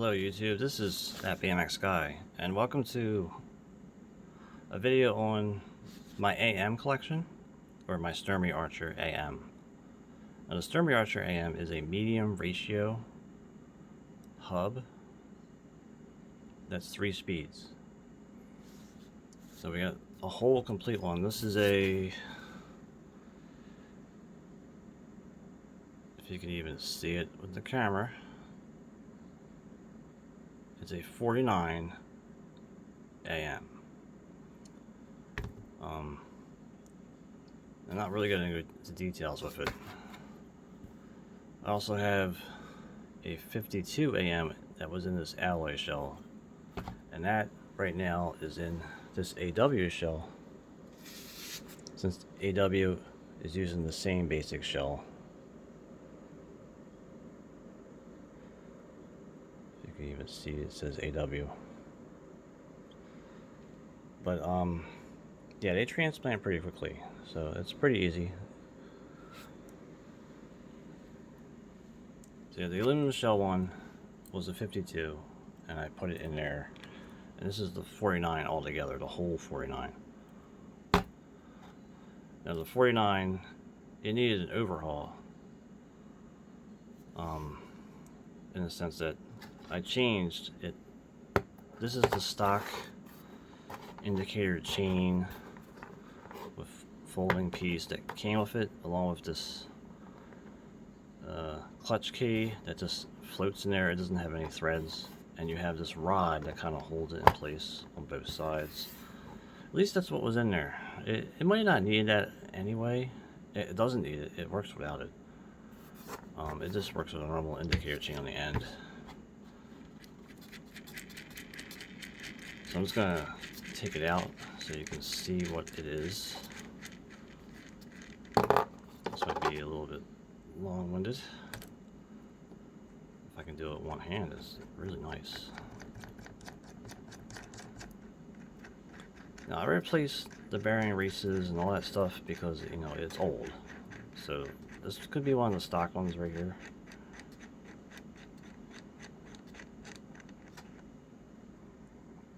Hello YouTube, this is that BMX guy, and welcome to a video on my AM collection, or my Sturmey Archer AM. Now the Sturmey Archer AM is a medium ratio hub that's 3 speeds. So we got a whole complete one. This is a, if you can even see it with the camera, it's a 49 AM. I'm not really getting into details with it. I also have a 52 AM that was in this alloy shell, and that right now is in this AW shell, since AW is using the same basic shell. You can even see it says AW. But yeah, they transplant pretty quickly, so it's pretty easy. So the aluminum shell one was a 52, and I put it in there, and this is the 49 altogether, the whole 49. Now the 49, it needed an overhaul, in the sense that I changed it. This is the stock indicator chain with folding piece that came with it, along with this clutch key that just floats in there. It doesn't have any threads, and you have this rod that kind of holds it in place on both sides. At least that's what was in there. It might not need that anyway. It doesn't need it. It works without it. It just works with a normal indicator chain on the end. So I'm just gonna take it out so you can see what it is. This might be a little bit long-winded. If I can do it with one hand, it's really nice. Now I replaced the bearing races and all that stuff because, you know, it's old. So this could be one of the stock ones right here.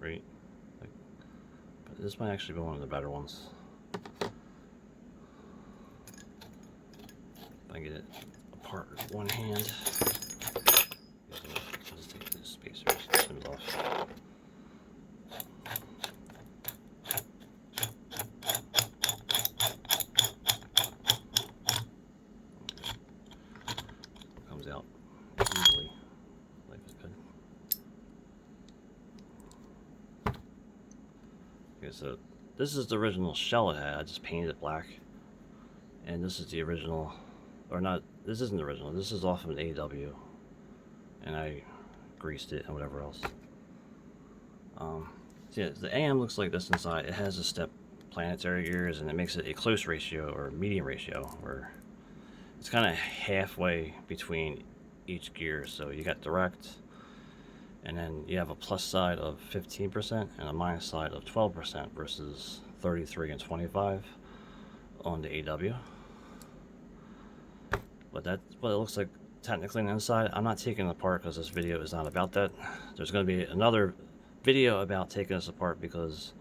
Right? But this might actually be one of the better ones. If I get it apart with one hand. I'll just take the spacers and trims off. Comes out easily. Life is good. Okay, so this is the original shell it had. I just painted it black. And this is the original, or not, this isn't the original. This is off of an AW. And I greased it and whatever else. So yeah, the AM looks like this inside. It has a step planetary gears, and it makes it a close ratio or medium ratio, where it's kind of halfway between each gear. So you got direct, and then you have a plus side of 15% and a minus side of 12% versus 33 and 25 on the AW. But that's what it looks like technically on the inside. I'm not taking it apart because this video is not about that. There's going to be another video about taking this apart because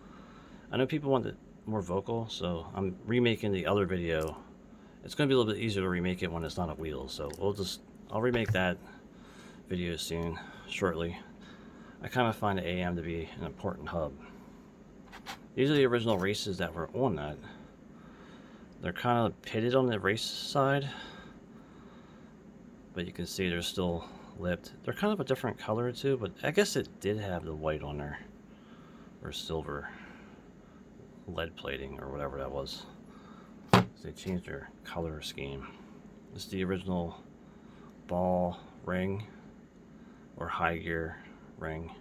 I know people want it more vocal, so I'm remaking the other video. It's going to be a little bit easier to remake it when it's not a wheel, so I'll remake that video soon, shortly. I kind of find the AM to be an important hub. These are the original races that were on that. They're kind of pitted on the race side, but you can see they're still lipped. They're kind of a different color too, but I guess it did have the white on there, or silver, lead plating, or whatever that was. So they changed their color scheme. This is the original ball ring, or high gear ring.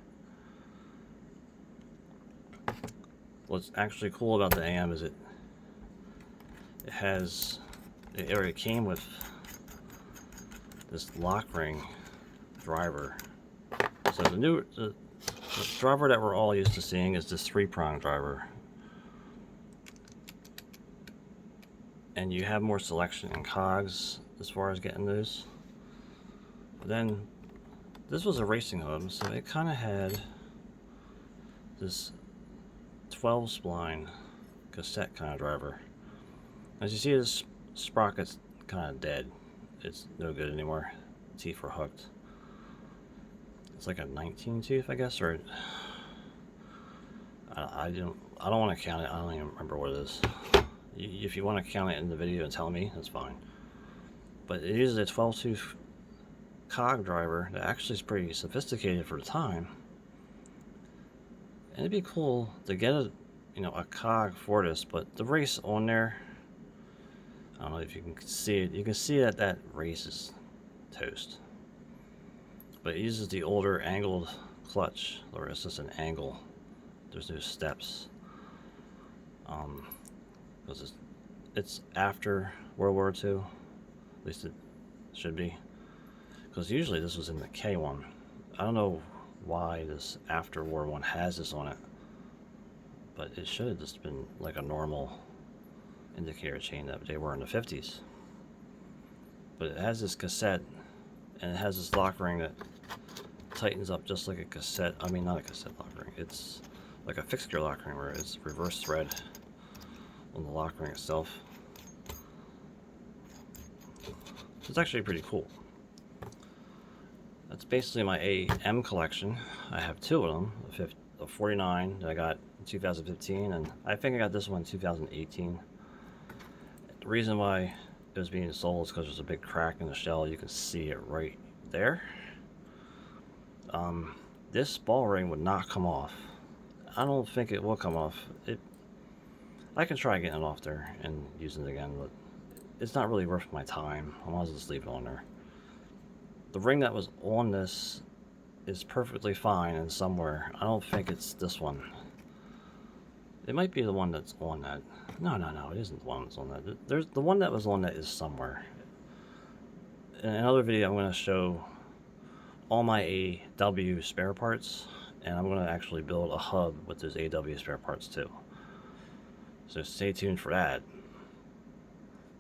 What's actually cool about the AM is it already came with this lock ring driver. So the driver that we're all used to seeing is this 3-prong driver, and you have more selection in cogs as far as getting those. But then this was a racing hub, so it kind of had this 12 spline cassette kind of driver. As you see, this sprocket's kind of dead. It's no good anymore. Teeth were hooked. It's like a 19 tooth, I guess, or I don't want to count it. I don't even remember what it is. If you want to count it in the video and tell me, that's fine. But it uses a 12 tooth cog driver that actually is pretty sophisticated for the time. And it'd be cool to get a cog for this, but the race on there, I don't know if you can see it. You can see that that race is toast. But it uses the older angled clutch, or it's just an angle. There's no steps. Because it's after World War II. At least it should be. Because usually this was in the K1. I don't know why this after War one has this on it. But it should have just been like a normal indicator chain that they were in the 50s. But it has this cassette, and it has this lock ring that tightens up just like a cassette. I mean, not a cassette lock ring. It's like a fixed gear lock ring where it's reverse thread on the lock ring itself. It's actually pretty cool. That's basically my AM collection. I have two of them, a 49 that I got in 2015, and I think I got this one in 2018. The reason why it was being sold is because there's a big crack in the shell. You can see it right there. This ball ring would not come off. I don't think it will come off. I can try getting it off there and using it again, but it's not really worth my time. I might as well just leave it on there. The ring that was on this is perfectly fine and somewhere. I don't think it's this one. It might be the one that's on that. No, it isn't the one that's on that. There's the one that was on that is somewhere. In another video, I'm going to show all my AW spare parts, and I'm going to actually build a hub with those AW spare parts too. So stay tuned for that.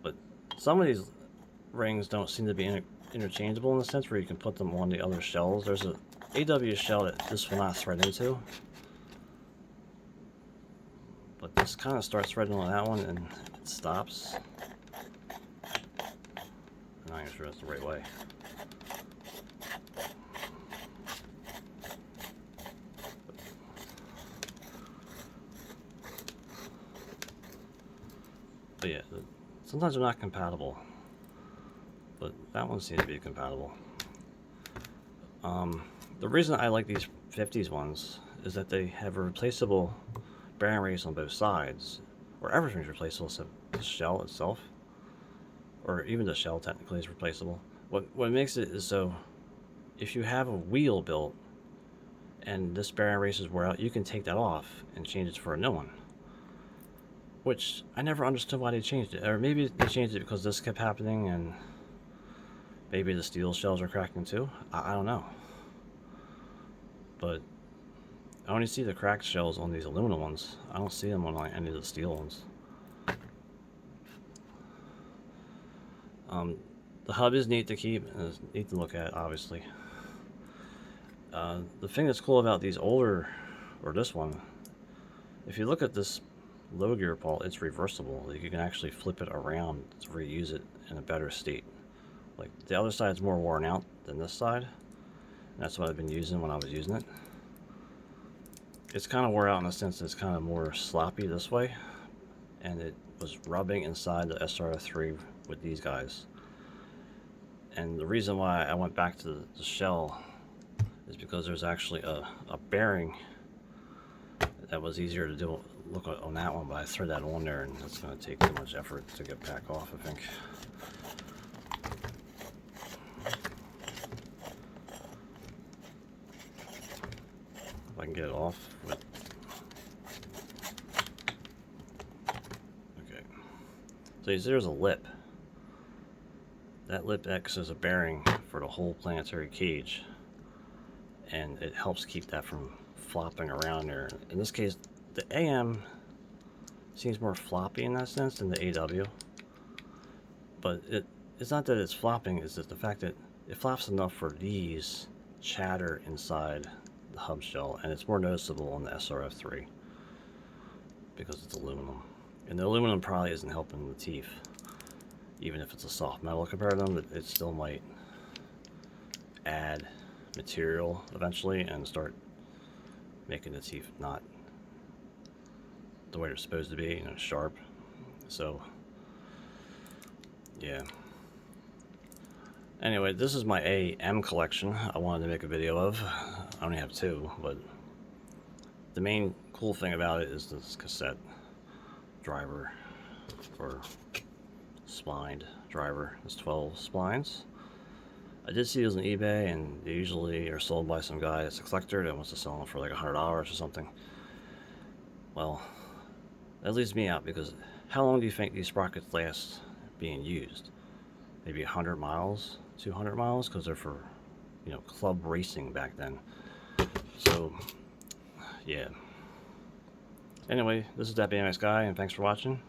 But some of these rings don't seem to be interchangeable in the sense where you can put them on the other shells. There's an AW shell that this will not thread into, but this kind of starts threading on that one and it stops. I'm not even sure that's the right way. But yeah, sometimes they're not compatible, but that one seems to be compatible. The reason I like these 50s ones is that they have a replaceable bearing race on both sides, or everything's replaceable except the shell itself, or even the shell technically is replaceable. What makes it is so if you have a wheel built and this bearing race is wore out, you can take that off and change it for a new one. Which I never understood why they changed it. Or maybe they changed it because this kept happening and maybe the steel shells are cracking too. I don't know. But I only see the cracked shells on these aluminum ones. I don't see them on like any of the steel ones. The hub is neat to keep and it's neat to look at, obviously. The thing that's cool about these older, or this one, if you look at this low gear ball, it's reversible. Like you can actually flip it around to reuse it in a better state. Like the other side's more worn out than this side. And that's what I've been using when I was using it. It's kind of wore out in the sense that it's kind of more sloppy this way. And it was rubbing inside the SR3 with these guys. And the reason why I went back to the shell is because there's actually a bearing that was easier to do. Look on that one, but I threw that on there and it's going to take too much effort to get back off, I think. If I can get it off with... Okay. So there's a lip. That lip acts as a bearing for the whole planetary cage. And it helps keep that from flopping around there. In this case, the AM seems more floppy in that sense than the AW, but it's not that it's flopping, it's just the fact that it flops enough for these chatter inside the hub shell, and it's more noticeable on the SRF3 because it's aluminum. And the aluminum probably isn't helping the teeth. Even if it's a soft metal compared to them, it still might add material eventually and start making the teeth not the way they're supposed to be, sharp. So, yeah. Anyway, this is my AM collection I wanted to make a video of. I only have two, but the main cool thing about it is this cassette driver, or splined driver. It's 12 splines. I did see those on eBay, and they usually are sold by some guy that's a collector that wants to sell them for like $100 or something. Well, that leaves me out, because how long do you think these sprockets last being used? Maybe 100 miles, 200 miles, because they're for, club racing back then. So, yeah. Anyway, this is that BMX guy, and thanks for watching.